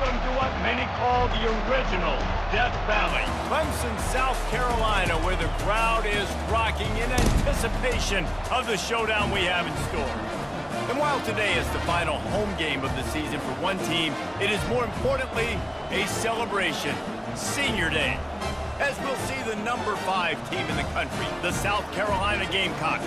Welcome to what many call the original Death Valley. Clemson, South Carolina, where the crowd is rocking in anticipation of the showdown we have in store. And while today is the final home game of the season for one team, it is more importantly a celebration, Senior Day, as we'll see the number 5 team in the country, the South Carolina Gamecocks,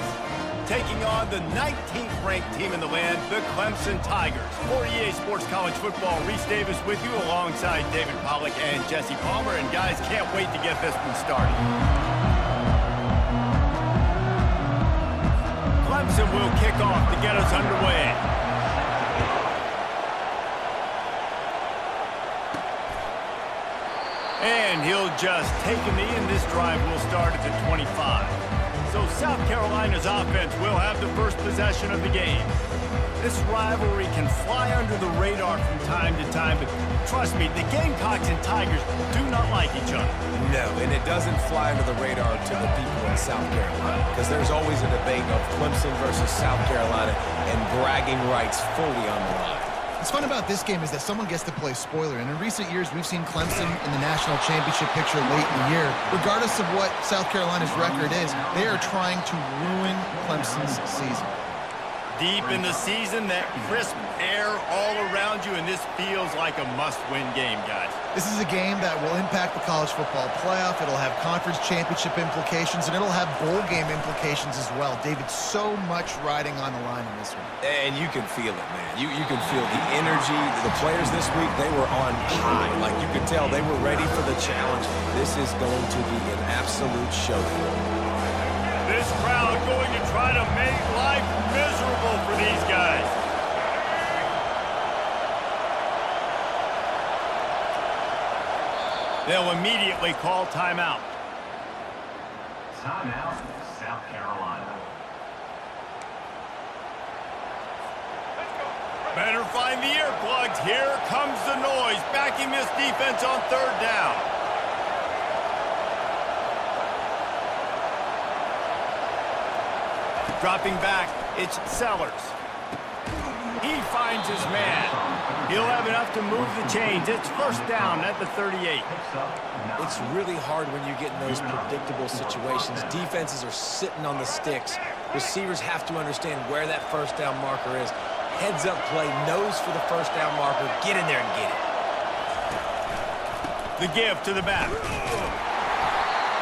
taking on the 19th ranked team in the land, the Clemson Tigers. For EA Sports College Football, Reese Davis with you alongside David Pollack and Jesse Palmer. And guys, can't wait to get this one started. Clemson will kick off to get us underway. And he'll just take a knee, and this drive will start at the 25. So South Carolina's offense will have the first possession of the game. This rivalry can fly under the radar from time to time, but trust me, the Gamecocks and Tigers do not like each other. No, and it doesn't fly under the radar to the people in South Carolina, because there's always a debate of Clemson versus South Carolina and bragging rights fully on the line. What's fun about this game is that someone gets to play spoiler, and in recent years we've seen Clemson in the national championship picture late in the year. Regardless of what South Carolina's record is, they are trying to ruin Clemson's season. Deep in the season, that crisp air all around you, and this feels like a must-win game, guys. This is a game that will impact the college football playoff. It'll have conference championship implications, and it'll have bowl game implications as well. David, so much riding on the line in this one. And you can feel it, man. You can feel the energy. The players this week, they were on high. Like, you could tell they were ready for the challenge. This is going to be an absolute showdown. This crowd going to try to make life miserable for these guys. They'll immediately call timeout. Timeout, South Carolina. Better find the earplugs. Here comes the noise, backing this defense on third down. Dropping back, it's Sellers. He finds his man. He'll have enough to move the chains. It's first down at the 38. It's really hard when you get in those predictable situations. Defenses are sitting on the sticks. Receivers have to understand where that first down marker is. Heads-up play, nose for the first down marker. Get in there and get it. The give to the back.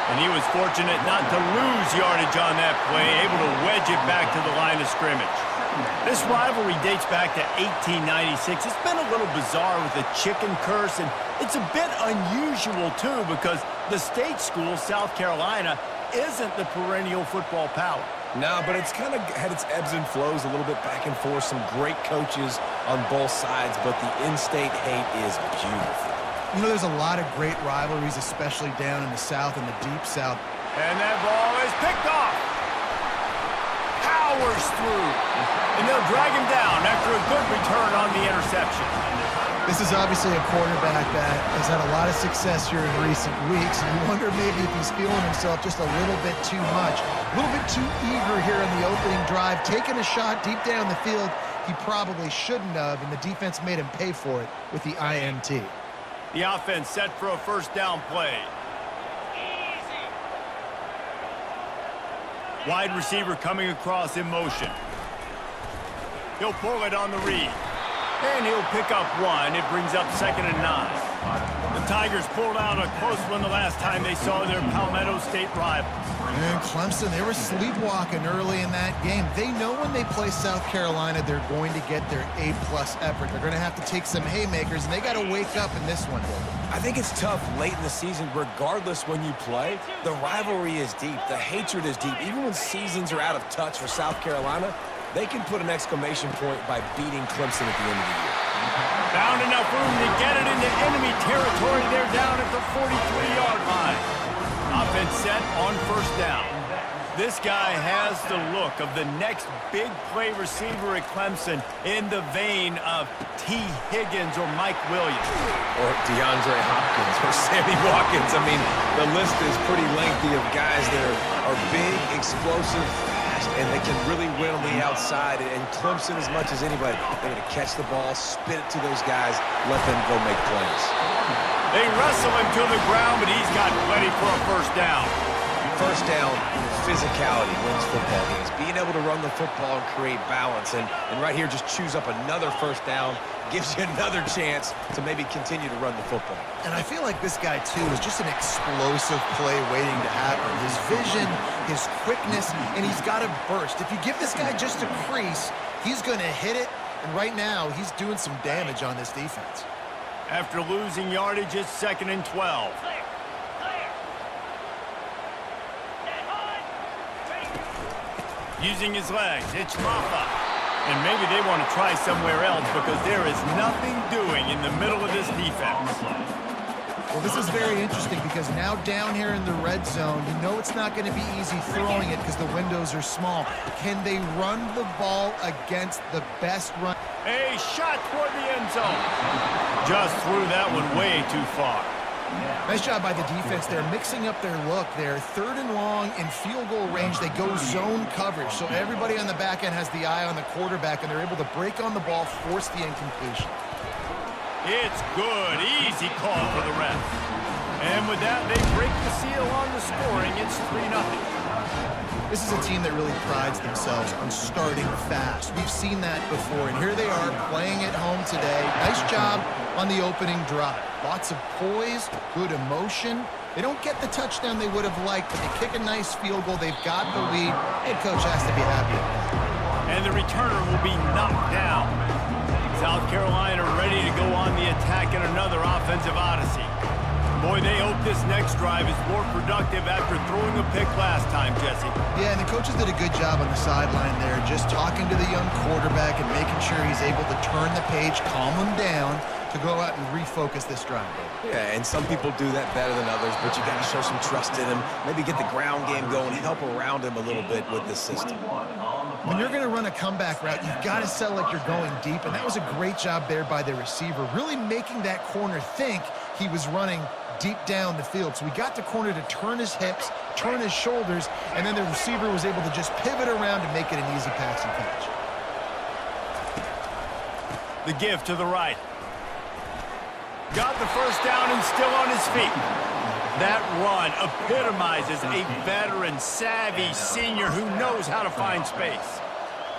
And he was fortunate not to lose yardage on that play, able to wedge it back to the line of scrimmage. This rivalry dates back to 1896. It's been a little bizarre with the chicken curse, and it's a bit unusual, too, because the state school, South Carolina, isn't the perennial football power. No, but it's kind of had its ebbs and flows, a little bit back and forth, some great coaches on both sides, but the in-state hate is beautiful. You know, there's a lot of great rivalries, especially down in the South and the deep South. And that ball is picked off. Powers through. And they'll drag him down after a good return on the interception. This is obviously a quarterback that has had a lot of success here in recent weeks, and you wonder maybe if he's feeling himself just a little bit too much, a little bit too eager here in the opening drive, taking a shot deep down the field he probably shouldn't have, and the defense made him pay for it with the INT. The offense set for a first down play. Wide receiver coming across in motion. He'll pull it on the read. And he'll pick up one. It brings up 2nd and 9. The Tigers pulled out a close one the last time they saw their Palmetto State rivals. And Clemson, they were sleepwalking early in that game. They know when they play South Carolina, they're going to get their A-plus effort. They're going to have to take some haymakers, and they got to wake up in this one. I think it's tough late in the season, regardless when you play. The rivalry is deep. The hatred is deep. Even when seasons are out of touch for South Carolina, they can put an exclamation point by beating Clemson at the end of the year. Found enough room to get it into enemy territory. They're down at the 43-yard line. Offense set on first down. This guy has the look of the next big play receiver at Clemson, in the vein of T. Higgins or Mike Williams. Or DeAndre Hopkins or Sammy Watkins. I mean, the list is pretty lengthy of guys that are big, explosive, fast, and they can really win on the outside. And Clemson, as much as anybody, they're going to catch the ball, spit it to those guys, let them go make plays. They wrestle him to the ground, but he's got plenty for a first down. First down, physicality wins football games. Being able to run the football and create balance. And right here, just choose up another first down, gives you another chance to maybe continue to run the football. And I feel like this guy, too, is just an explosive play waiting to happen. His vision, his quickness, and he's got a burst. If you give this guy just a crease, he's going to hit it. And right now, he's doing some damage on this defense. After losing yardage, it's 2nd and 12. Using his legs, it's Maffa. And maybe they want to try somewhere else because there is nothing doing in the middle of this defense. Well, this is very interesting because now down here in the red zone, you know it's not going to be easy throwing it because the windows are small. Can they run the ball against the best run? A shot toward the end zone. Just threw that one way too far. Nice job by the defense. They're mixing up their look. They're 3rd and long in field goal range. They go zone coverage. So everybody on the back end has the eye on the quarterback, and they're able to break on the ball, force the incompletion. It's good. Easy call for the ref. And with that, they break the seal on the scoring. It's 3-0. This is a team that really prides themselves on starting fast. We've seen that before, and here they are playing at home today. Nice job on the opening drive. Lots of poise, good emotion. They don't get the touchdown they would have liked, but they kick a nice field goal. They've got the lead. Head coach has to be happy. And the returner will be knocked down. South Carolina ready to go on the attack in another offensive odyssey. Boy, they hope this next drive is more productive after throwing a pick last time, Jesse. Yeah, and the coaches did a good job on the sideline there, just talking to the young quarterback and making sure he's able to turn the page, calm him down, to go out and refocus this drive. Yeah, and some people do that better than others, but you got to show some trust in him, maybe get the ground game going, help around him a little bit with this system. When you're going to run a comeback route, you've got to sell like you're going deep, and that was a great job there by the receiver, really making that corner think he was running deep down the field. So we got the corner to turn his hips, turn his shoulders, and then the receiver was able to just pivot around and make it an easy pass and catch. The give to the right. Got the first down and still on his feet. That run epitomizes a veteran, savvy senior who knows how to find space.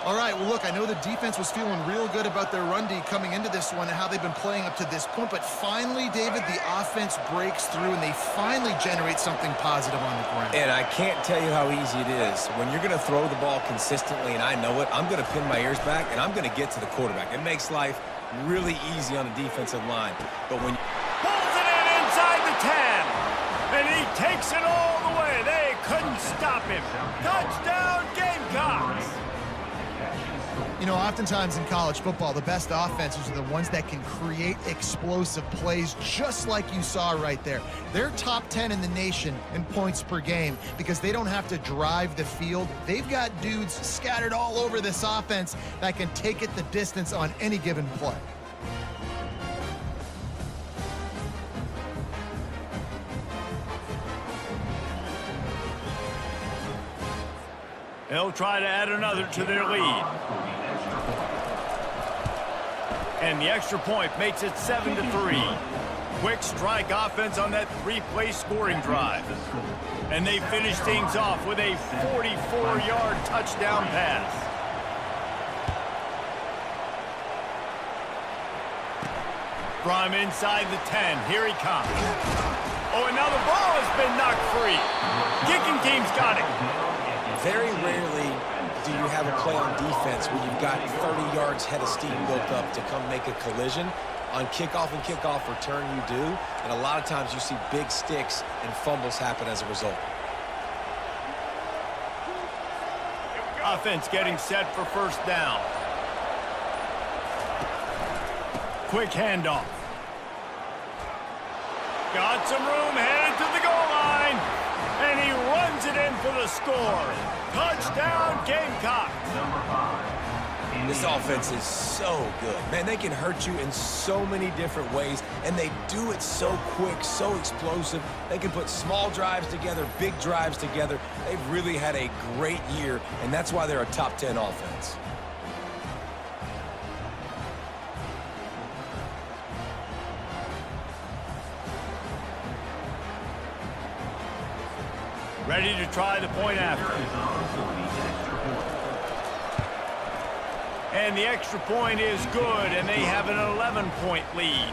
All right, well, look, I know the defense was feeling real good about their run D coming into this one and how they've been playing up to this point, but finally, David, the offense breaks through and they finally generate something positive on the ground. And I can't tell you how easy it is. When you're going to throw the ball consistently, and I know it, I'm going to pin my ears back and I'm going to get to the quarterback. It makes life really easy on the defensive line. But when pulls it in inside the 10, and he takes it all the way. They couldn't stop him. Touchdown, Gamecocks. You know, oftentimes in college football, the best offenses are the ones that can create explosive plays, just like you saw right there. They're top 10 in the nation in points per game because they don't have to drive the field. They've got dudes scattered all over this offense that can take it the distance on any given play. They'll try to add another to their lead. And the extra point makes it 7-3. Quick strike offense on that 3-play scoring drive. And they finish things off with a 44-yard touchdown pass. From inside the 10, here he comes. Oh, and now the ball has been knocked free. Kicking team's got it. very rarely do you have a play on defense where you've got 30 yards head of steam built up to come make a collision. On kickoff and kickoff return, you do. And a lot of times you see big sticks and fumbles happen as a result. Offense getting set for first down. Quick handoff. Got some room, headed to the goal line. And he runs it in for the score. Touchdown, Gamecocks. This offense is so good. Man, they can hurt you in so many different ways, and they do it so quick, so explosive. They can put small drives together, big drives together. They've really had a great year, and that's why they're a top 10 offense. Ready to try the point after. And the extra point is good, and they have an 11-point lead.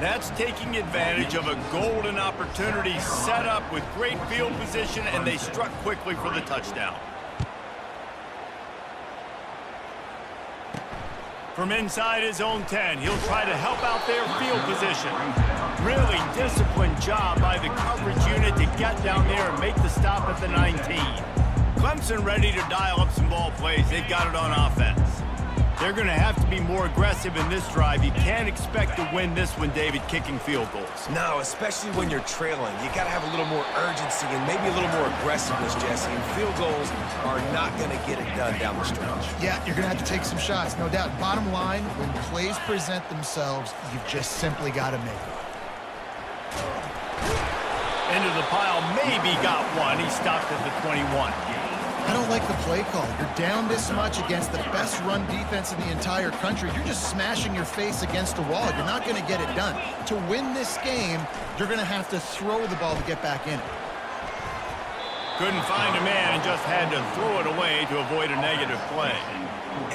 That's taking advantage of a golden opportunity set up with great field position, and they struck quickly for the touchdown. From inside his own 10, he'll try to help out their field position. Really disciplined job by the coverage unit to get down there and make the stop at the 19. Clemson ready to dial up some ball plays. They've got it on offense. They're going to have to be more aggressive in this drive. You can't expect to win this one, David, kicking field goals. No, especially when you're trailing. You got to have a little more urgency and maybe a little more aggressiveness, Jesse. And field goals are not going to get it done down the stretch. Yeah, you're going to have to take some shots, no doubt. Bottom line, when plays present themselves, you've just simply got to make it. Into the pile, maybe got one. He stopped at the 21. I don't like the play call. You're down this much against the best run defense in the entire country. You're just smashing your face against a wall. You're not going to get it done. To win this game, you're going to have to throw the ball to get back in it. Couldn't find a man and just had to throw it away to avoid a negative play.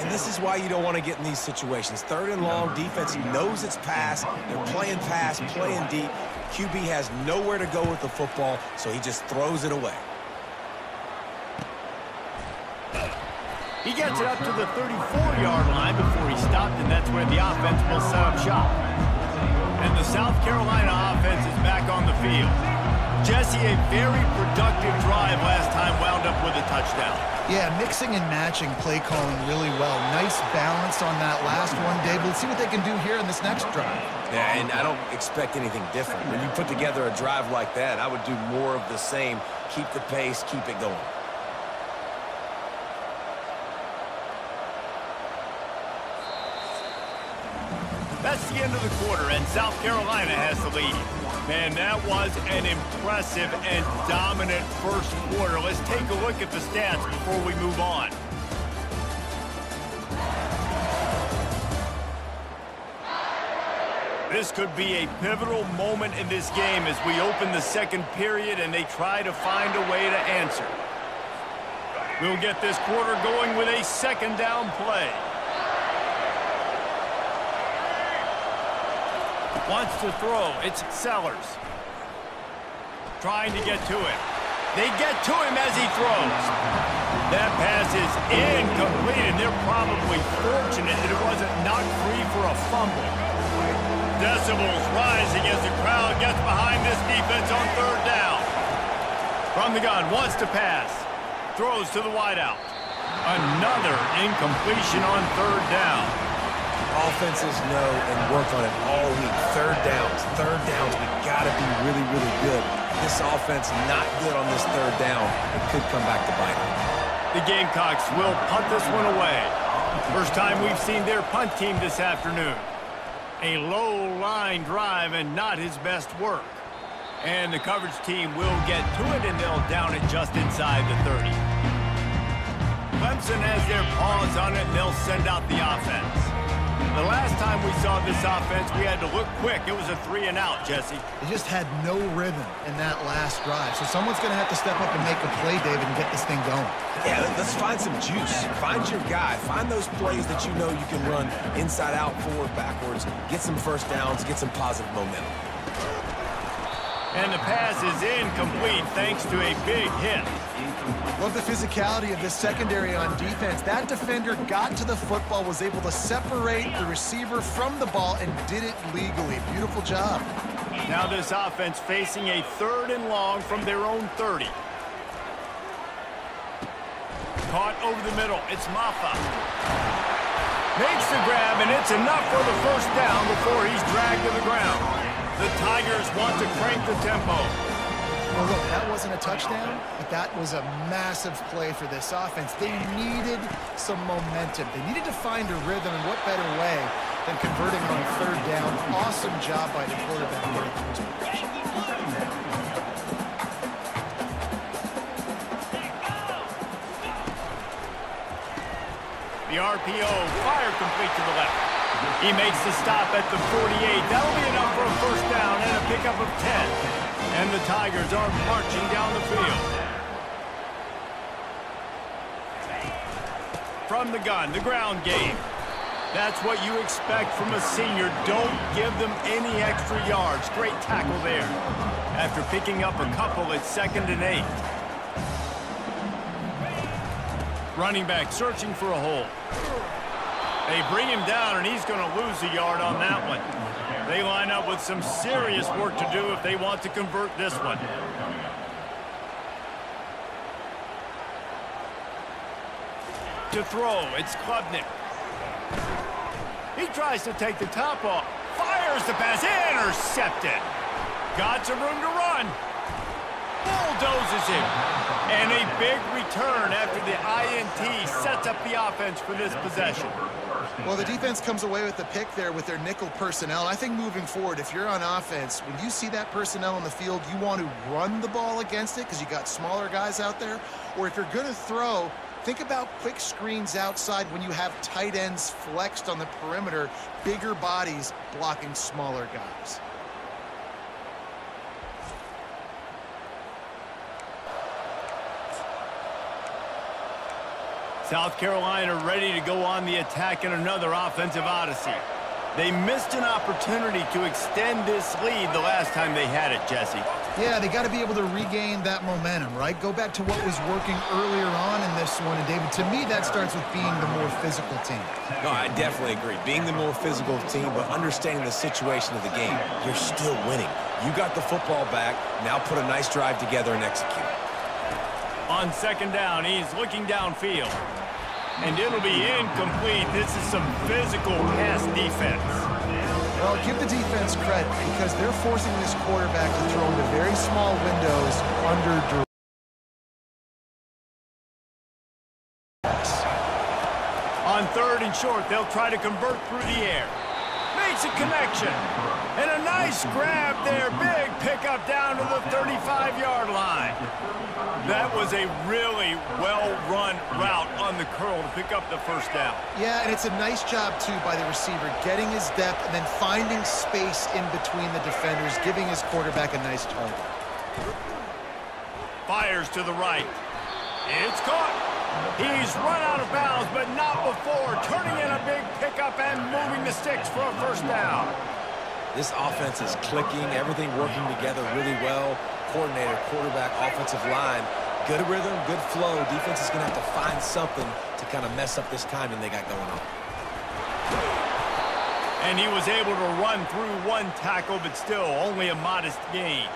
And this is why you don't want to get in these situations. Third and long, defense knows it's pass. They're playing pass, playing deep. QB has nowhere to go with the football, so he just throws it away. He gets it up to the 34-yard line before he stopped, and that's where the offense will set up shop. And the South Carolina offense is back on the field. Jesse, a very productive drive last time, wound up with a touchdown. Yeah, mixing and matching play calling really well. Nice balance on that last one, Dave. Let's see what they can do here in this next drive. Yeah, and I don't expect anything different. When you put together a drive like that, I would do more of the same. Keep the pace, keep it going. That's the end of the quarter, and South Carolina has the lead. Man, that was an impressive and dominant first quarter. Let's take a look at the stats before we move on. This could be a pivotal moment in this game as we open the second period and they try to find a way to answer. We'll get this quarter going with a second down play. Wants to throw. It's Sellers. Trying to get to him. They get to him as he throws. That pass is incomplete, and they're probably fortunate that it wasn't knocked free for a fumble. Decibels rising as the crowd gets behind this defense on third down. From the gun, wants to pass. Throws to the wideout. Another incompletion on third down. Offenses know and work on it all week. Third downs. We got to be really, really good. This offense not good on this third down. It could come back to bite them. The Gamecocks will punt this one away. First time we've seen their punt team this afternoon. A low-line drive and not his best work. And the coverage team will get to it, and they'll down it just inside the 30. Clemson has their paws on it, and they'll send out the offense. The last time we saw this offense, we had to look quick. It was a 3-and-out, Jesse. They just had no rhythm in that last drive. So someone's going to have to step up and make a play, David, and get this thing going. Yeah, let's find some juice. Find your guy. Find those plays that you know you can run inside out, forward, backwards. Get some first downs. Get some positive momentum. And the pass is incomplete thanks to a big hit. Love the physicality of this secondary on defense. That defender got to the football, was able to separate the receiver from the ball, and did it legally. Beautiful job. Now this offense facing a third and long from their own 30. Caught over the middle. It's Maffa. Makes the grab, and it's enough for the first down before he's dragged to the ground. The Tigers want to crank the tempo. Well, look, that wasn't a touchdown, but that was a massive play for this offense. They needed some momentum. They needed to find a rhythm, and what better way than converting on third down. Awesome job by the quarterback getting through his progression. The RPO, fire complete to the left. He makes the stop at the 48. That'll be enough for a first down and a pickup of 10. And the Tigers are marching down the field. From the gun, the ground game. That's what you expect from a senior. Don't give them any extra yards. Great tackle there. After picking up a couple, it's 2nd and 8. Running back searching for a hole. They bring him down, and he's going to lose a yard on that one. They line up with some serious work to do if they want to convert this one. To throw, it's Klubnik. He tries to take the top off. Fires the pass. Intercepted. Got some room to run. Bulldozes him. And a big return after the INT sets up the offense for this possession. Well, the defense comes away with the pick there with their nickel personnel. I think moving forward, if you're on offense, when you see that personnel on the field, you want to run the ball against it because you got smaller guys out there. Or if you're going to throw, think about quick screens outside when you have tight ends flexed on the perimeter, bigger bodies blocking smaller guys. South Carolina ready to go on the attack in another offensive odyssey. They missed an opportunity to extend this lead the last time they had it, Jesse. Yeah, they got to be able to regain that momentum, right? Go back to what was working earlier on in this one. And, David, to me, that starts with being the more physical team. No, I definitely agree. Being the more physical team, but understanding the situation of the game. You're still winning. You got the football back. Now put a nice drive together and execute. On 2nd down, he's looking downfield. And it'll be incomplete. This is some physical pass defense. Well, give the defense credit because they're forcing this quarterback to throw into very small windows under duress. On 3rd and short, they'll try to convert through the air. Makes a connection. And a nice grab there. Big pickup down to the 35-yard line. That was a really well-run route on the curl to pick up the first down. Yeah, and it's a nice job, too, by the receiver, getting his depth and then finding space in between the defenders, giving his quarterback a nice target. Fires to the right. It's caught. He's run out of bounds, but not before. Turning in a big pickup and moving the sticks for a first down. This offense is clicking, everything working together really well. Coordinator, quarterback, offensive line. Good rhythm, good flow. Defense is going to have to find something to kind of mess up this timing they got going on. And he was able to run through one tackle, but still only a modest gain.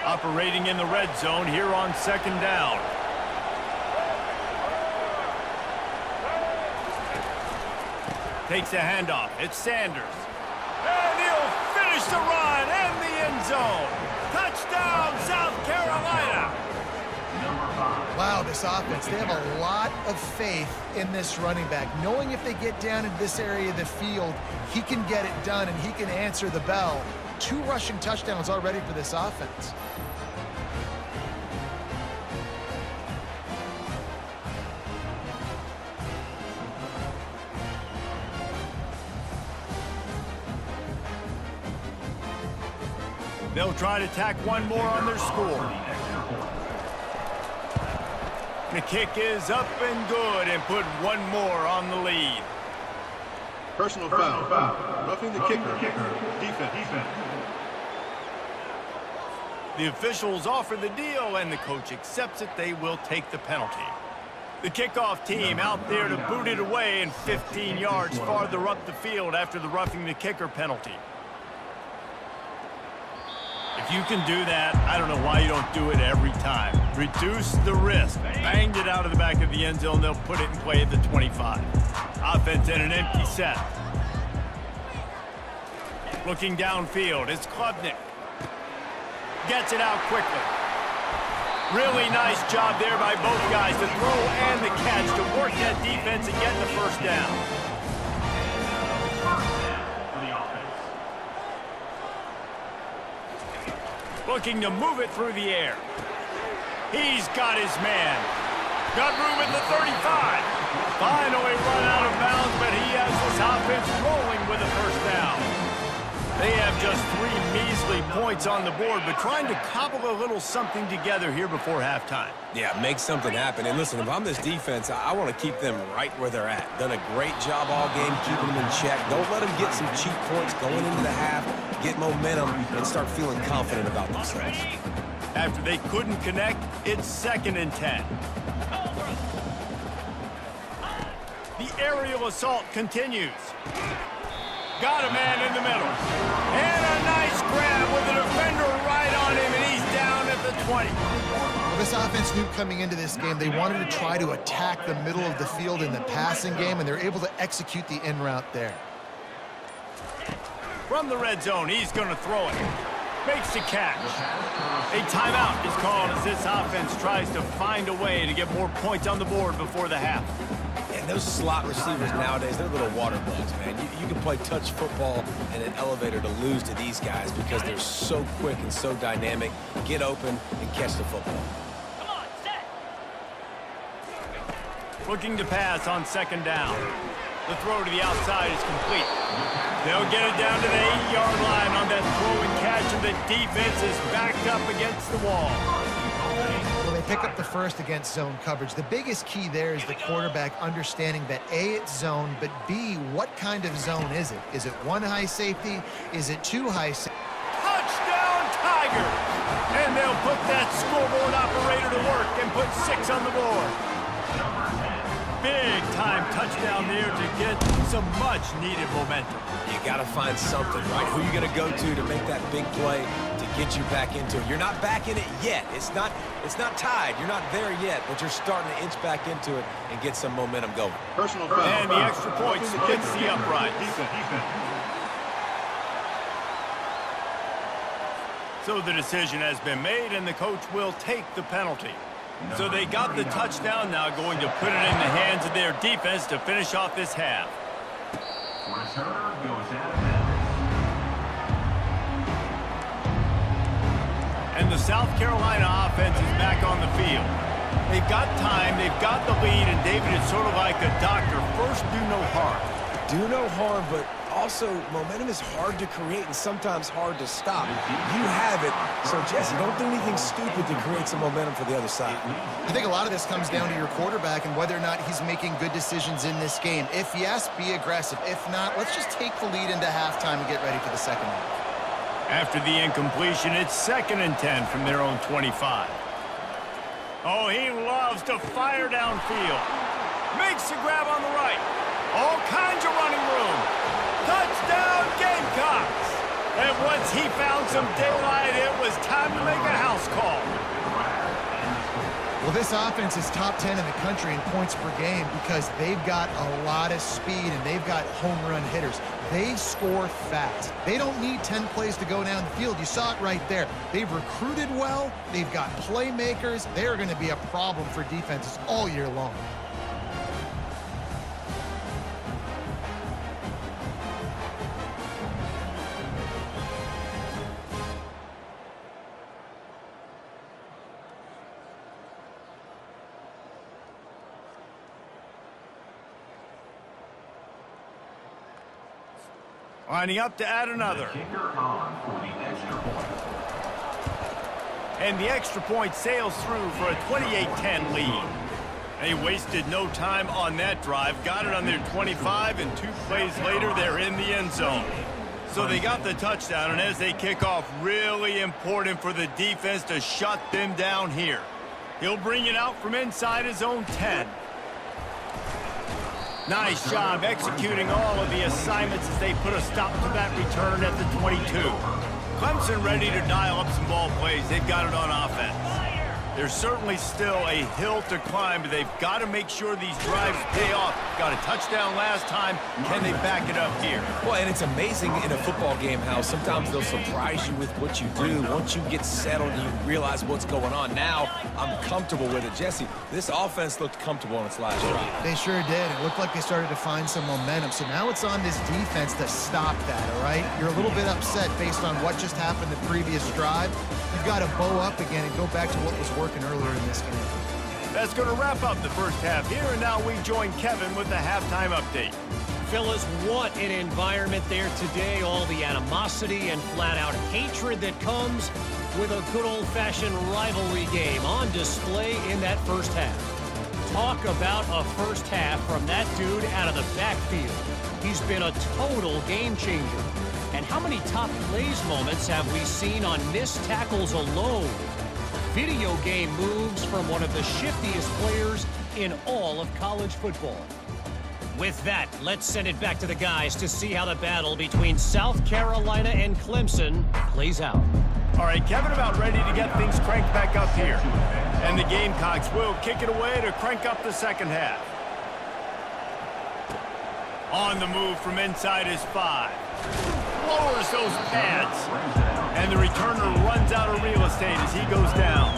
Operating in the red zone here on 2nd down. Takes a handoff. It's Sanders. And he'll finish the run and the end zone. Touchdown, South Carolina. Wow, this offense, they have a lot of faith in this running back. Knowing if they get down in this area of the field, he can get it done and he can answer the bell. 2 rushing touchdowns already for this offense. They'll try to tack one more on their score. The kick is up and good and put one more on the lead. Personal foul. Roughing the kicker. Defense. The officials offer the deal, and the coach accepts it. They will take the penalty. The kickoff team out there to boot it away and 15 yards farther up the field after the roughing the kicker penalty. If you can do that, I don't know why you don't do it every time. Reduce the risk. Banged it out of the back of the end zone. They'll put it in play at the 25. Offense in an empty set. Looking downfield, it's Klubnik. Gets it out quickly. Really nice job there by both guys, the throw and the catch, to work that defense and get the first down. Looking to move it through the air. He's got his man. Got room at the 35. Finally run out of bounds, but he has this offense rolling with a first down. They have just 3 measly points on the board, but trying to cobble a little something together here before halftime. Yeah, make something happen. And listen, if I'm this defense, I want to keep them right where they're at. Done a great job all game keeping them in check. Don't let them get some cheap points going into the half, get momentum, and start feeling confident about themselves. After they couldn't connect, it's 2nd and 10. The aerial assault continues. Got a man in the middle. And a nice grab with the defender right on him, and he's down at the 20. Well, this offense knew coming into this game they wanted to try to attack the middle of the field in the passing game, and they're able to execute the in route there. From the red zone, he's going to throw it. Makes the catch. A timeout is called as this offense tries to find a way to get more points on the board before the half. And those slot receivers nowadays, they're little water bugs, man. You can play touch football in an elevator to lose to these guys because they're so quick and so dynamic. Get open and catch the football. Come on, set. Looking to pass on 2nd down. The throw to the outside is complete. They'll get it down to the 8-yard line on that throw and catch, and the defense is backed up against the wall. Well, they pick up the first against zone coverage. The biggest key there is the quarterback understanding that A, it's zone, but B, what kind of zone is it? Is it 1 high safety? Is it 2 high safety? Touchdown, Tigers! And they'll put that scoreboard operator to work and put 6 on the board. Big-time touchdown there to get some much-needed momentum. You got to find something, right? Who you going to go to make that big play to get you back into it? You're not back in it yet. It's not tied. You're not there yet, but you're starting to inch back into it and get some momentum going. Personal foul. And the extra points hits the upright. So the decision has been made, and the coach will take the penalty. So they got the touchdown, now going to put it in the hands of their defense to finish off this half. Returner goes out of bounds. And the South Carolina offense is back on the field. They've got time, they've got the lead, and David, it's sort of like a doctor. First, do no harm. Do no harm, but also momentum is hard to create and sometimes hard to stop. You have it, so Jesse, don't do anything stupid to create some momentum for the other side. I think a lot of this comes down to your quarterback and whether or not he's making good decisions in this game. If yes, be aggressive. If not, let's just take the lead into halftime and get ready for the second half. After the incompletion, it's 2nd and 10 from their own 25. Oh, he loves to fire downfield. Makes the grab on the right. All kinds of running room. Touchdown, Gamecocks! And once he found some daylight, it was time to make a house call. Well, this offense is top 10 in the country in points per game because they've got a lot of speed and they've got home run hitters. They score fast. They don't need 10 plays to go down the field. You saw it right there. They've recruited well. They've got playmakers. They're going to be a problem for defenses all year long. Lining up to add another. Kicker on for the extra point. And the extra point sails through for a 28-10 lead. They wasted no time on that drive. Got it on their 25, and 2 plays later, they're in the end zone. So they got the touchdown, and as they kick off, really important for the defense to shut them down here. He'll bring it out from inside his own 10. Nice job executing all of the assignments as they put a stop to that return at the 22. Clemson ready to dial up some ball plays. They've got it on offense. There's certainly still a hill to climb, but they've got to make sure these drives pay off. Got a touchdown last time. Can they back it up here? Well, and it's amazing in a football game how sometimes they'll surprise you with what you do. Once you get settled and you realize what's going on. Now, I'm comfortable with it. Jesse, this offense looked comfortable on its last drive. They sure did. It looked like they started to find some momentum. So now it's on this defense to stop that, all right? You're a little bit upset based on what just happened the previous drive. You've got to bow up again and go back to what was working earlier in this game. That's going to wrap up the first half here, and now we join Kevin with the halftime update. Phyllis, what an environment there today. All the animosity and flat-out hatred that comes with a good old-fashioned rivalry game on display in that first half. Talk about a first half from that dude out of the backfield. He's been a total game changer. And how many top plays moments have we seen on missed tackles alone? Video game moves from one of the shiftiest players in all of college football. With that, let's send it back to the guys to see how the battle between South Carolina and Clemson plays out. All right, Kevin about ready to get things cranked back up here. And the Gamecocks will kick it away to crank up the second half. On the move from inside his 5. Lowers those pads. And the returner runs out of real estate as he goes down.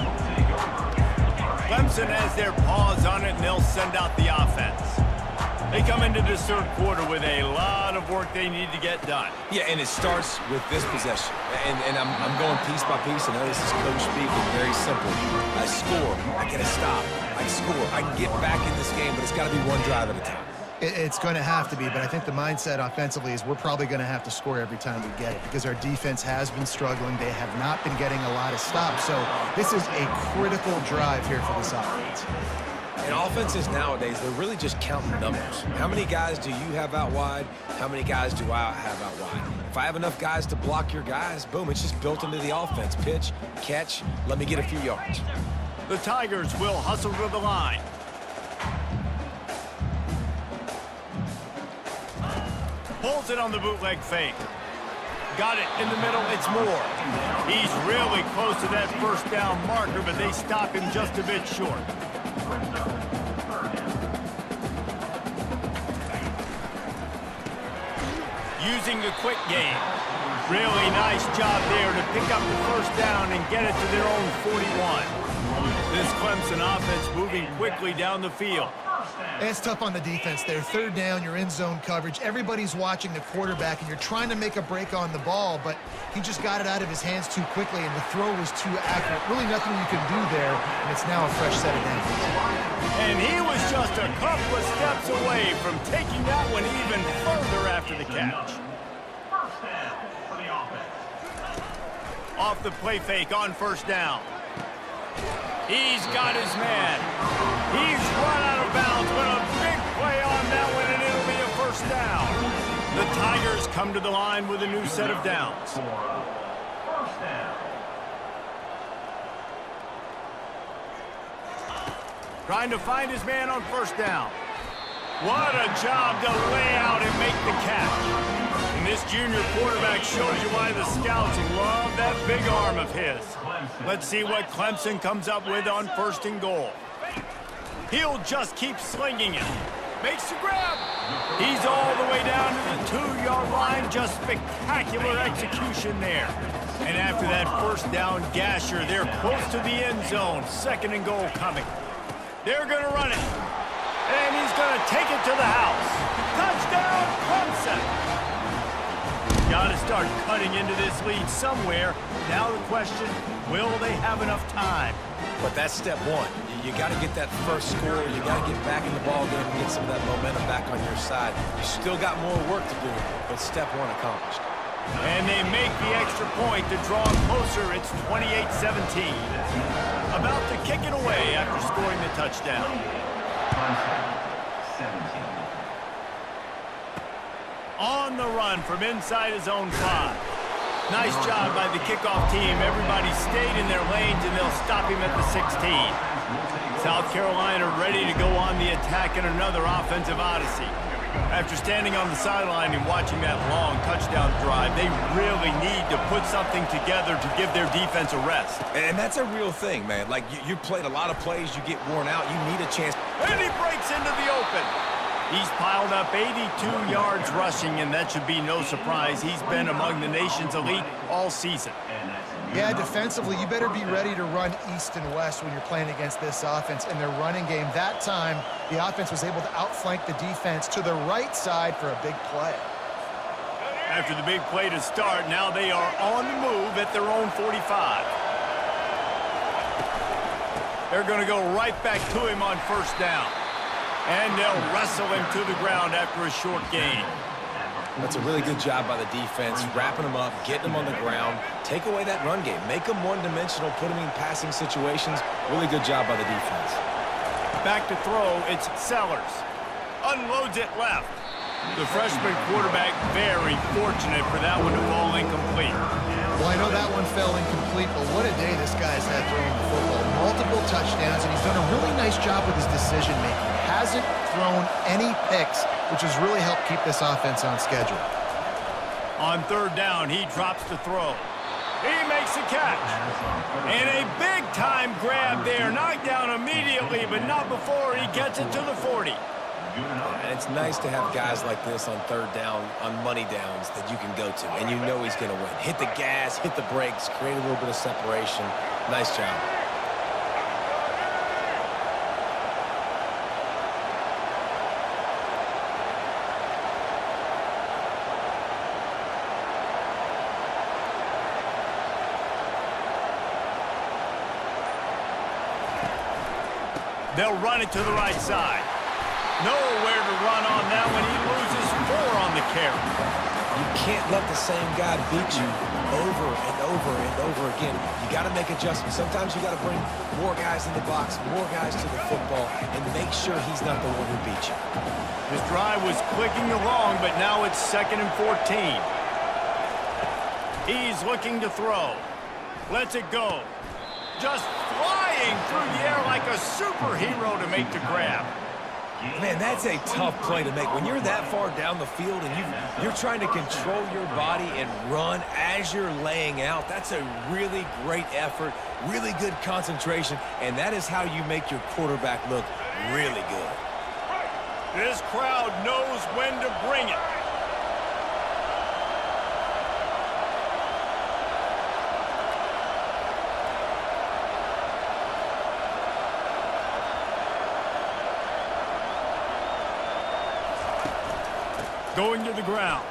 Clemson has their paws on it, and they'll send out the offense. They come into this third quarter with a lot of work they need to get done. Yeah, and it starts with this possession. And I'm going piece by piece. I know this is coach speaking, very simple. I score. I get a stop. I score. I can get back in this game, but it's got to be one drive at a time. It's going to have to be, but I think the mindset offensively is we're probably going to have to score every time we get it because our defense has been struggling. They have not been getting a lot of stops. So this is a critical drive here for this offense. And offenses nowadays, they're really just counting numbers. How many guys do you have out wide? How many guys do I have out wide? If I have enough guys to block your guys, boom, it's just built into the offense. Pitch, catch, let me get a few yards. The Tigers will hustle to the line. Pulls it on the bootleg fake. Got it in the middle, it's more. He's really close to that first down marker, but they stop him just a bit short. Using the quick game. Really nice job there to pick up the first down and get it to their own 41. This Clemson offense moving quickly down the field. It's tough on the defense there. Third down, you're in zone coverage. Everybody's watching the quarterback, and you're trying to make a break on the ball, but he just got it out of his hands too quickly, and the throw was too accurate. Really nothing you can do there, and it's now a fresh set of downs. And he was just a couple of steps away from taking that one even further after the catch. Off the play fake on first down. He's got his man. He's run out of bounds with a big play on that one, and it'll be a first down. The Tigers come to the line with a new set of downs. Trying to find his man on first down. What a job to lay out and make the catch. And this junior quarterback shows you why the scouts love that big arm of his. Let's see what Clemson comes up with on first and goal. He'll just keep slinging it. Makes the grab. He's all the way down to the 2-yard line. Just spectacular execution there. And after that first down gasher, they're close to the end zone. Second and goal coming. They're going to run it. And he's going to take it to the house. Touchdown, Clemson. Got to start cutting into this lead somewhere. Now the question, will they have enough time? But that's step one. You got to get that first score. You got to get back in the ball game and get some of that momentum back on your side. You still got more work to do, but step one accomplished. And they make the extra point to draw closer. It's 28-17. About to kick it away after scoring the touchdown. 17. On the run from inside his own 5. Nice job by the kickoff team. Everybody stayed in their lanes, and they'll stop him at the 16. South Carolina ready to go on the attack in another offensive odyssey. After standing on the sideline and watching that long touchdown drive, they really need to put something together to give their defense a rest. And that's a real thing, man. Like, you played a lot of plays, you get worn out, you need a chance. And he breaks into the open. He's piled up 82 yards rushing, and that should be no surprise. He's been among the nation's elite all season. Yeah, defensively, you better be ready to run east and west when you're playing against this offense and their running game. That time, the offense was able to outflank the defense to the right side for a big play. After the big play to start, now they are on the move at their own 45. They're going to go right back to him on first down. And they'll wrestle him to the ground after a short gain. That's a really good job by the defense, wrapping them up, getting them on the ground, take away that run game, make them one-dimensional, put them in passing situations. Really good job by the defense. Back to throw, it's Sellers. Unloads it left. The freshman quarterback very fortunate for that one to fall incomplete. Well, I know that one fell incomplete, but what a day this guy's had throwing the football. Multiple touchdowns, and he's done a really nice job with his decision-making. Hasn't thrown any picks, which has really helped keep this offense on schedule. On third down, he drops the throw. He makes the catch. And a big-time grab there. Knocked down immediately, but not before he gets it to the 40. And it's nice to have guys like this on third down, on money downs that you can go to, and you know he's going to win. Hit the gas, hit the brakes, create a little bit of separation. Nice job. They'll run it to the right side. Nowhere to run on that one. He loses 4 on the carry. You can't let the same guy beat you over and over and over again. You got to make adjustments. Sometimes you got to bring more guys in the box, more guys to the football, and make sure he's not the one who beat you. His drive was clicking along, but now it's 2nd and 14. He's looking to throw. Lets it go. Just flying through the air like a superhero to make the grab. Man, that's a tough play to make. When you're that far down the field and you're trying to control your body and run as you're laying out, that's a really great effort, really good concentration, and that is how you make your quarterback look really good. This crowd knows when to bring it. Going to the ground.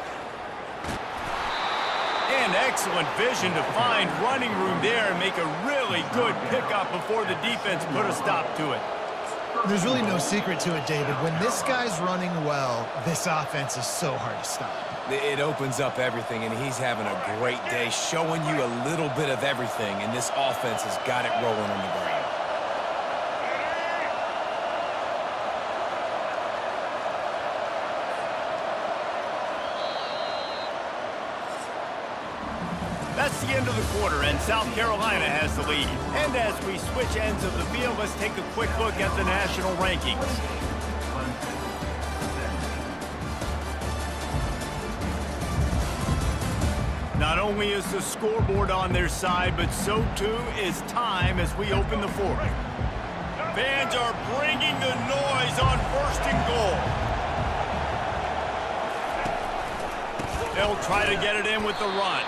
And excellent vision to find running room there and make a really good pickup before the defense put a stop to it. There's really no secret to it, David. When this guy's running well, this offense is so hard to stop. It opens up everything, and he's having a great day, showing you a little bit of everything, and this offense has got it rolling on the ground. That's the end of the quarter, and South Carolina has the lead. And as we switch ends of the field, let's take a quick look at the national rankings. Not only is the scoreboard on their side, but so too is time as we open the fourth. Fans are bringing the noise on 1st and goal. They'll try to get it in with the run.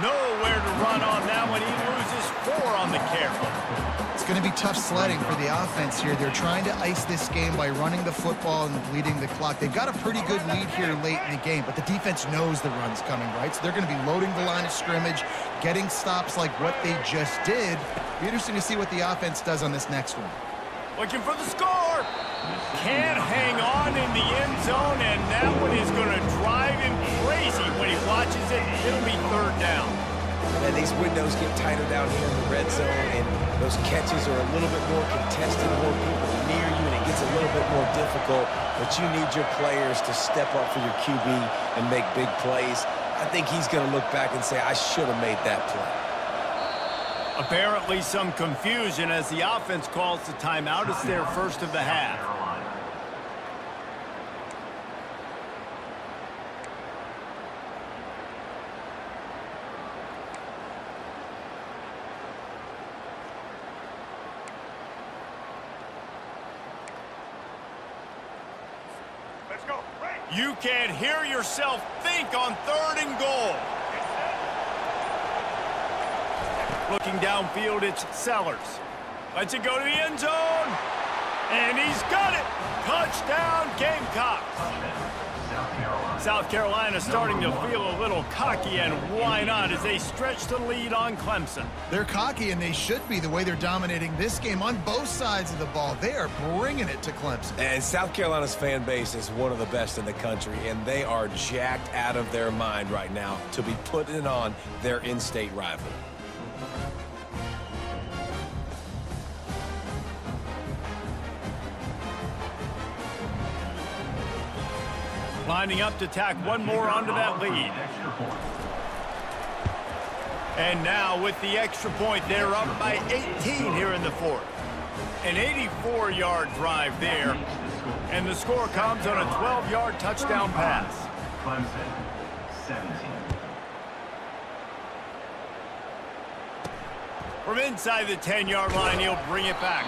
Nowhere to run on that one. He loses 4 on the carry. It's going to be tough sledding for the offense here. They're trying to ice this game by running the football and bleeding the clock. They've got a pretty good lead here late in the game, but the defense knows the run's coming, right? So they're going to be loading the line of scrimmage, getting stops like what they just did. Be interesting to see what the offense does on this next one. Looking for the score. Can't hang on in the end zone, and that one is going to drive him crazy when he watches it. It'll be 3rd down. And these windows get tighter down here in the red zone, and those catches are a little bit more contested, more people near you, and it gets a little bit more difficult. But you need your players to step up for your QB and make big plays. I think he's going to look back and say, I should have made that play. Apparently some confusion as the offense calls the timeout. It's their first of the half. You can't hear yourself think on 3rd and goal. Looking downfield, it's Sellers. Lets it go to the end zone. And he's got it. Touchdown, Gamecocks. South Carolina starting to feel a little cocky, and why not, as they stretch the lead on Clemson. They're cocky, and they should be the way they're dominating this game on both sides of the ball. They are bringing it to Clemson. And South Carolina's fan base is one of the best in the country, and they are jacked out of their mind right now to be putting it on their in-state rival. Lining up to tack one more onto that lead. And now with the extra point, they're up by 18 here in the 4th. An 84-yard drive there. And the score comes on a 12-yard touchdown pass. Clemson, 17. From inside the 10-yard line, he'll bring it back.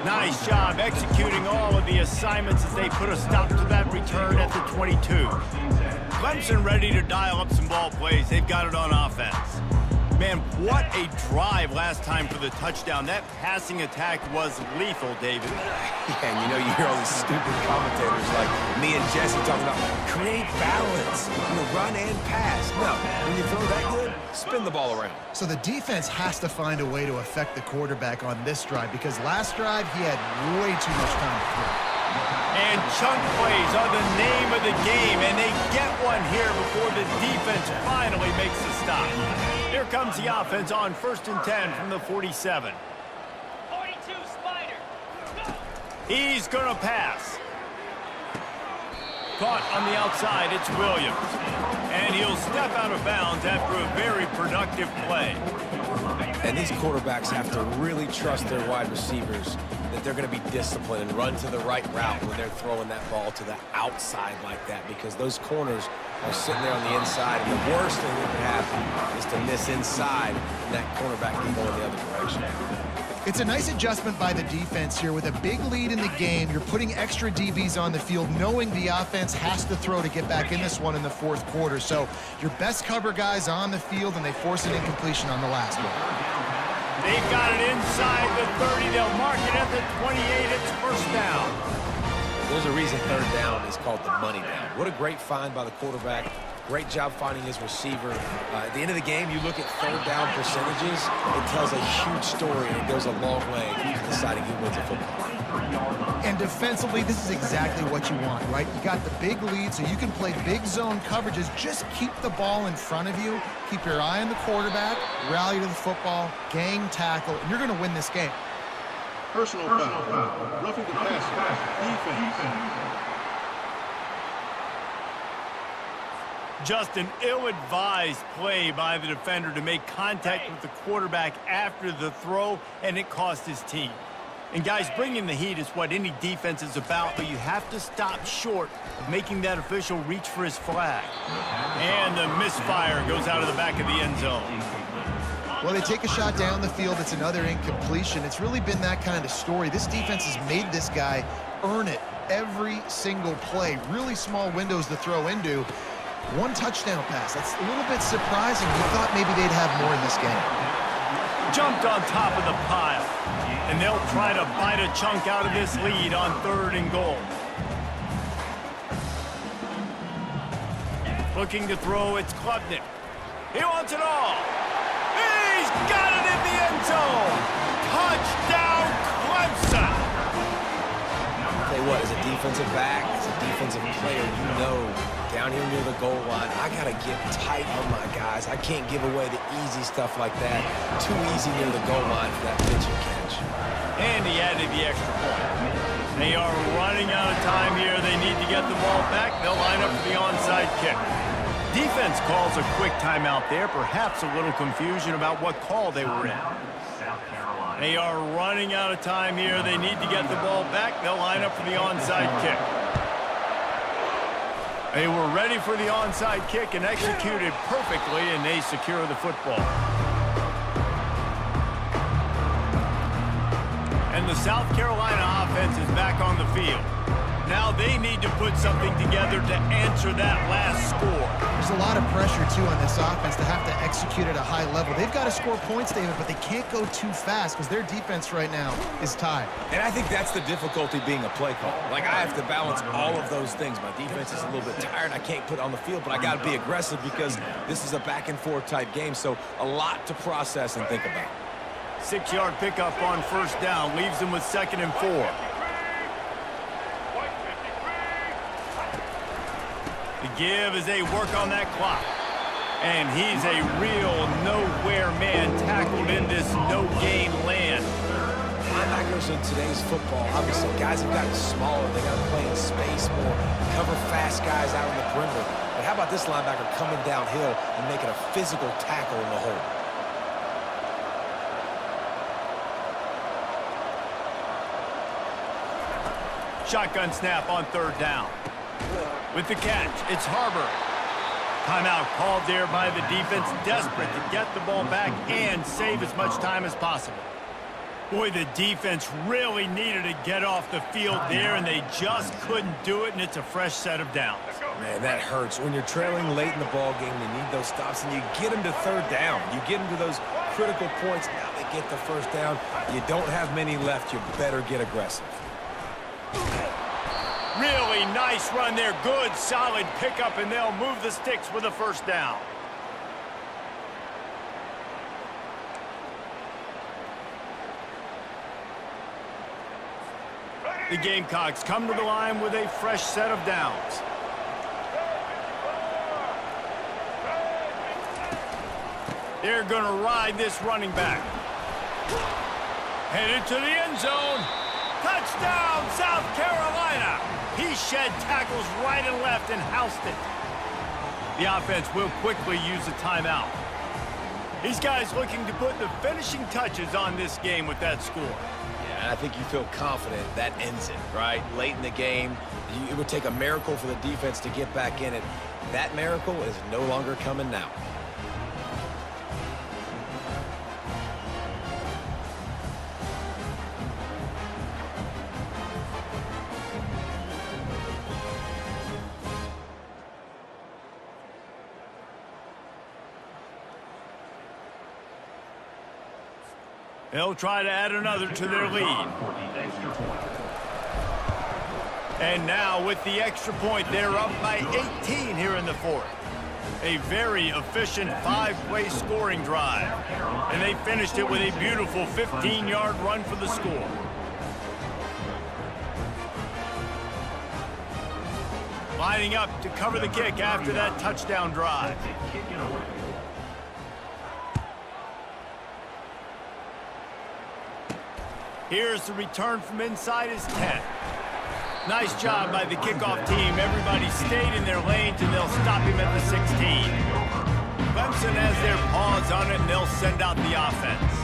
Nice job executing all of the assignments as they put a stop to that return at the 22. Clemson ready to dial up some ball plays. They've got it on offense. Man, what a drive last time for the touchdown. That passing attack was lethal, David. Yeah, and you know, you hear all these stupid commentators like me and Jesse talking about create balance, run and pass. No, when you throw that good, spin the ball around. So the defense has to find a way to affect the quarterback on this drive, because last drive he had way too much time to throw. And chunk plays are the name of the game, and they get one here before the defense finally makes the stop. Here comes the offense on 1st and 10 from the 47. 42, Spider. Go. He's going to pass. Caught on the outside, it's Williams. And he'll step out of bounds after a very productive play. And these quarterbacks have to really trust their wide receivers that they're going to be disciplined and run to the right route when they're throwing that ball to the outside like that, because those corners are sitting there on the inside, and the worst thing that could happen is to miss inside and that cornerback can go in the other direction. It's a nice adjustment by the defense here. With a big lead in the game, you're putting extra DBs on the field, knowing the offense has to throw to get back in this one in the 4th quarter. So your best cover guys on the field, and they force an incompletion on the last one. They've got it inside the 30. They'll mark it at the 28. It's 1st down. There's a reason 3rd down is called the money down. What a great find by the quarterback. Great job finding his receiver. At the end of the game, you look at 3rd down percentages, it tells a huge story, and it goes a long way to deciding who wins a football game. And defensively, this is exactly what you want, right? You got the big lead, so you can play big zone coverages. Just keep the ball in front of you. Keep your eye on the quarterback, rally to the football, gang tackle, and you're going to win this game. Personal foul. Roughing the passer. Defense. Just an ill-advised play by the defender to make contact with the quarterback after the throw, and it cost his team. And guys, bringing the heat is what any defense is about, but you have to stop short of making that official reach for his flag. And the misfire goes out of the back of the end zone. Well, they take a shot down the field. It's another incompletion. It's really been that kind of story. This defense has made this guy earn it every single play. Really small windows to throw into. One touchdown pass. That's a little bit surprising. We thought maybe they'd have more in this game. Jumped on top of the pile. And they'll try to bite a chunk out of this lead on 3rd and goal. Looking to throw, it's Klubnik. He wants it all. He's got it in the end zone. Touchdown, Clemson. I'll tell you what, as a defensive back, as a defensive player, you know, down here near the goal line, I got to get tight on my guys. I can't give away the easy stuff like that. Too easy near the goal line for that pitch and catch. And he added the extra point. They are running out of time here. They need to get the ball back. They'll line up for the onside kick. Defense calls a quick timeout there. Perhaps a little confusion about what call they were in. They are running out of time here. They need to get the ball back. They'll line up for the onside kick. They were ready for the onside kick and executed perfectly, and they secure the football. And the South Carolina offense is back on the field. Now they need to put something together to answer that last score. There's a lot of pressure, too, on this offense to have to execute at a high level. They've got to score points, David, but they can't go too fast because their defense right now is tied. And I think that's the difficulty being a play call. Like, I have to balance all of those things. My defense is a little bit tired. I can't put it on the field, but I got to be aggressive because this is a back-and-forth type game, so a lot to process and think about. 6-yard pickup on first down leaves them with 2nd and 4. The give as they work on that clock. And he's a real nowhere man tackled in this no-gain land. Linebackers in today's football, obviously, guys have gotten smaller. They got to play in space more, cover fast guys out in the perimeter. But how about this linebacker coming downhill and making a physical tackle in the hole? Shotgun snap on 3rd down. With the catch, it's Harbor. Timeout called there by the defense, desperate to get the ball back and save as much time as possible. Boy, the defense really needed to get off the field there, and they just couldn't do it, and it's a fresh set of downs. Man, that hurts. When you're trailing late in the ball game, you need those stops, and you get them to 3rd down. You get them to those critical points. Now they get the 1st down. You don't have many left. You better get aggressive. Really nice run there. Good, solid pickup, and they'll move the sticks with a 1st down. The Gamecocks come to the line with a fresh set of downs. They're going to ride this running back. Headed to the end zone. Touchdown, South Carolina. He shed tackles right and left and housed it. The offense will quickly use a timeout. These guys looking to put the finishing touches on this game with that score. Yeah, I think you feel confident that ends it, right? Late in the game, it would take a miracle for the defense to get back in it. That miracle is no longer coming now. They'll try to add another to their lead. And now with the extra point, they're up by 18 here in the 4th. A very efficient 5-play scoring drive. And they finished it with a beautiful 15-yard run for the score. Lining up to cover the kick after that touchdown drive. Here's the return from inside his 10. Nice job by the kickoff team. Everybody stayed in their lanes, and they'll stop him at the 16. Clemson has their paws on it, and they'll send out the offense.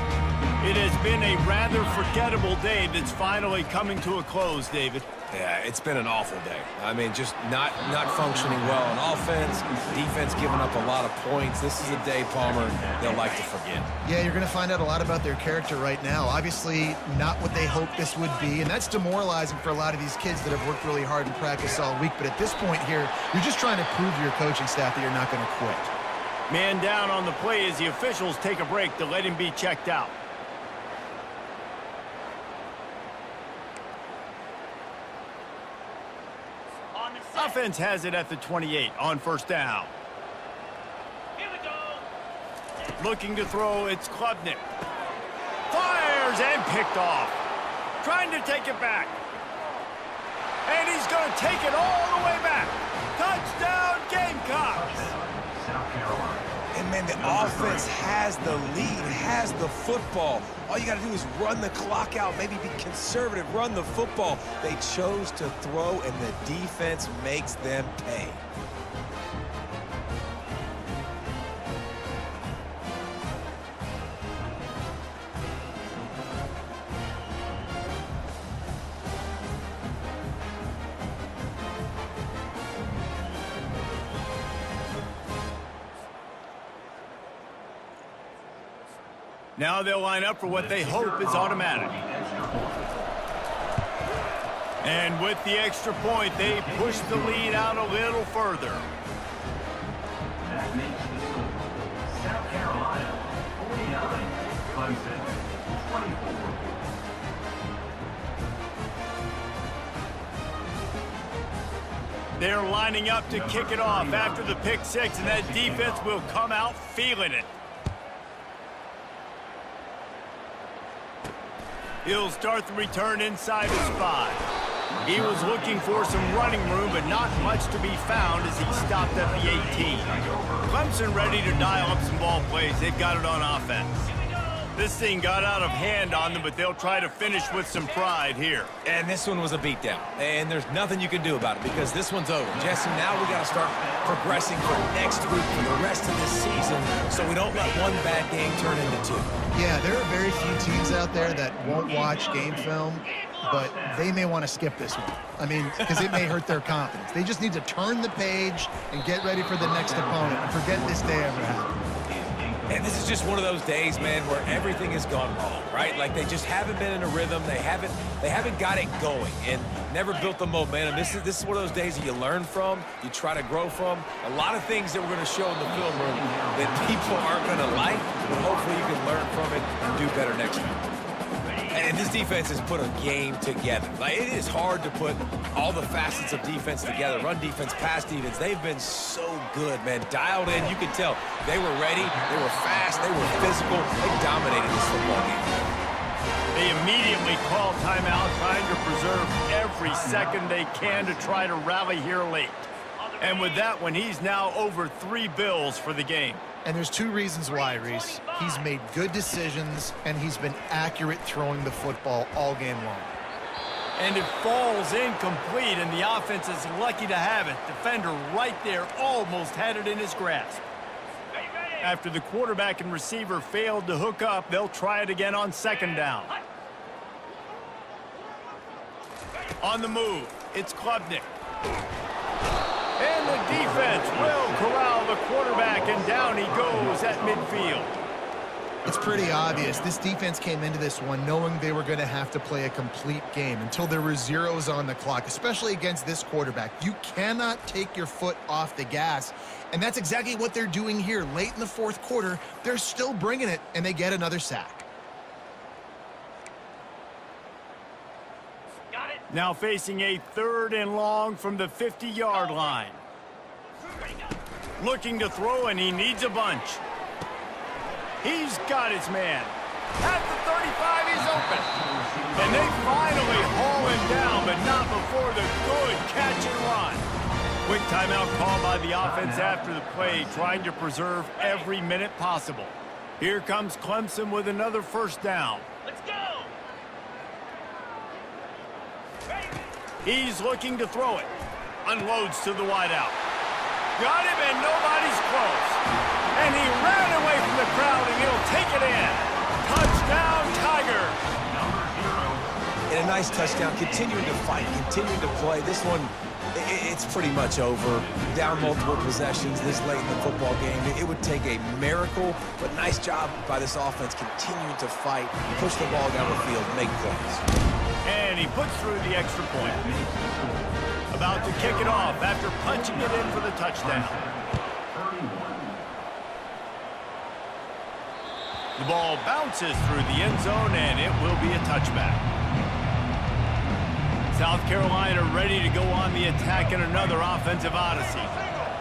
It has been a rather forgettable day that's finally coming to a close, David. Yeah, it's been an awful day. I mean, just not functioning well on offense, defense giving up a lot of points. This is a day, Palmer, they'll like to forget. Yeah, you're going to find out a lot about their character right now. Obviously, not what they hoped this would be, and that's demoralizing for a lot of these kids that have worked really hard in practice all week. But at this point here, you're just trying to prove to your coaching staff that you're not going to quit. Man down on the play as the officials take a break to let him be checked out. Offense has it at the 28 on 1st down. Here we go. Looking to throw, it's Klubnik. Fires and picked off. Trying to take it back. And he's going to take it all the way back. Touchdown, Gamecocks. South Carolina. And, man, the offense has the lead, has the football. All you got to do is run the clock out, maybe be conservative, run the football. They chose to throw, and the defense makes them pay. Now they'll line up for what they hope is automatic. And with the extra point, they push the lead out a little further. That makes the score. South Carolina, 49. Clemson, 24. They're lining up to kick it off after the pick six, and that defense will come out feeling it. He'll start the return inside his 5. He was looking for some running room, but not much to be found as he stopped at the 18. Clemson ready to dial up some ball plays. They've got it on offense. This thing got out of hand on them, but they'll try to finish with some pride here. And this one was a beatdown. And there's nothing you can do about it because this one's over. Jesse, now we got to start progressing for next week for the rest of this season so we don't let one bad game turn into 2. Yeah, there are very few teams out there that won't watch game film, but they may want to skip this one. I mean, because it may hurt their confidence. They just need to turn the page and get ready for the next opponent and forget this day ever happened. And this is just one of those days, man, where everything has gone wrong, right? Like they just haven't been in a rhythm. They haven't got it going and never built the momentum. This is one of those days that you learn from, you try to grow from. A lot of things that we're going to show in the film room that people aren't going to like, but hopefully you can learn from it and do better next time. And this defense has put a game together. Like, it is hard to put all the facets of defense together. Run defense, pass defense. They've been so good, man. Dialed in. You can tell they were ready. They were fast. They were physical. They dominated this football game. They immediately call timeout, trying to preserve every second they can to try to rally here late. And with that one, he's now over 3 bills for the game. And there's 2 reasons why, Reese. He's made good decisions, and he's been accurate throwing the football all game long. And it falls incomplete, and the offense is lucky to have it. Defender right there almost had it in his grasp. After the quarterback and receiver failed to hook up, they'll try it again on 2nd down. On the move, it's Klubnik. And the defense will corral the quarterback, and down he goes at midfield. It's pretty obvious. This defense came into this one knowing they were going to have to play a complete game until there were zeros on the clock, especially against this quarterback. You cannot take your foot off the gas, and that's exactly what they're doing here. Late in the 4th quarter, they're still bringing it, and they get another sack. Now facing a 3rd and long from the 50-yard line. Looking to throw, and he needs a bunch. He's got his man. At the 35, he's open. And they finally haul him down, but not before the good catch and run. Quick timeout call by the offense after the play, trying to preserve every minute possible. Here comes Clemson with another 1st down. Let's go! He's looking to throw it. Unloads to the wideout. Got him, and nobody's close. And he ran away from the crowd, and he'll take it in. Touchdown, Tigers. And a nice touchdown, continuing to fight, continuing to play. This one, it's pretty much over. Down multiple possessions this late in the football game. It would take a miracle, but nice job by this offense continuing to fight, push the ball down the field, make plays. And he puts through the extra point. About to kick it off after punching it in for the touchdown. The ball bounces through the end zone, and it will be a touchback. South Carolina ready to go on the attack in another offensive odyssey.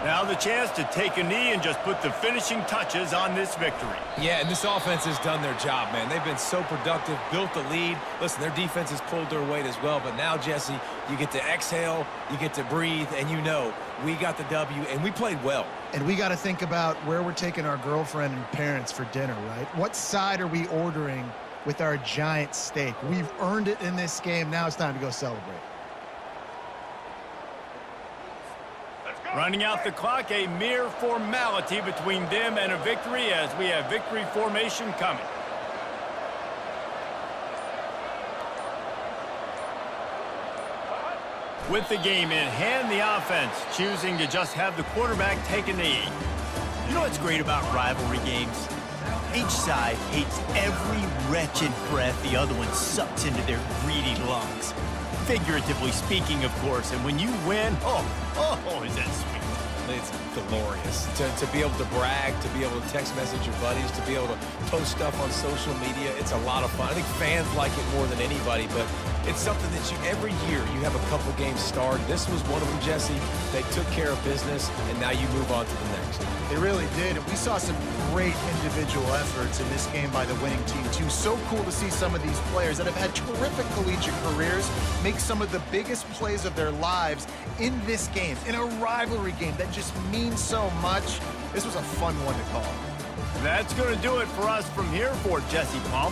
Now the chance to take a knee and just put the finishing touches on this victory. Yeah, and this offense has done their job, man. They've been so productive, built the lead. Listen, their defense has pulled their weight as well, but now, Jesse, you get to exhale, you get to breathe, and you know we got the W, and we played well. And we got to think about where we're taking our girlfriend and parents for dinner, right? What side are we ordering with our giant steak? We've earned it in this game. Now it's time to go celebrate. Running out the clock, a mere formality between them and a victory as we have victory formation coming. With the game in hand, the offense choosing to just have the quarterback take a knee. You know what's great about rivalry games? Each side hates every wretched breath the other one sucks into their greedy lungs. Figuratively speaking, of course. And when you win, oh, is that sweet. It's glorious to be able to brag, to be able to text message your buddies, to be able to post stuff on social media. It's a lot of fun. I think fans like it more than anybody, but it's something that every year you have a couple games starred. This was one of them, Jesse. They took care of business, and now you move on to the next. They really did, and we saw some great individual efforts in this game by the winning team, too. So cool to see some of these players that have had terrific collegiate careers make some of the biggest plays of their lives in this game, in a rivalry game that just means so much. This was a fun one to call. That's going to do it for us from here for Jesse Palmer.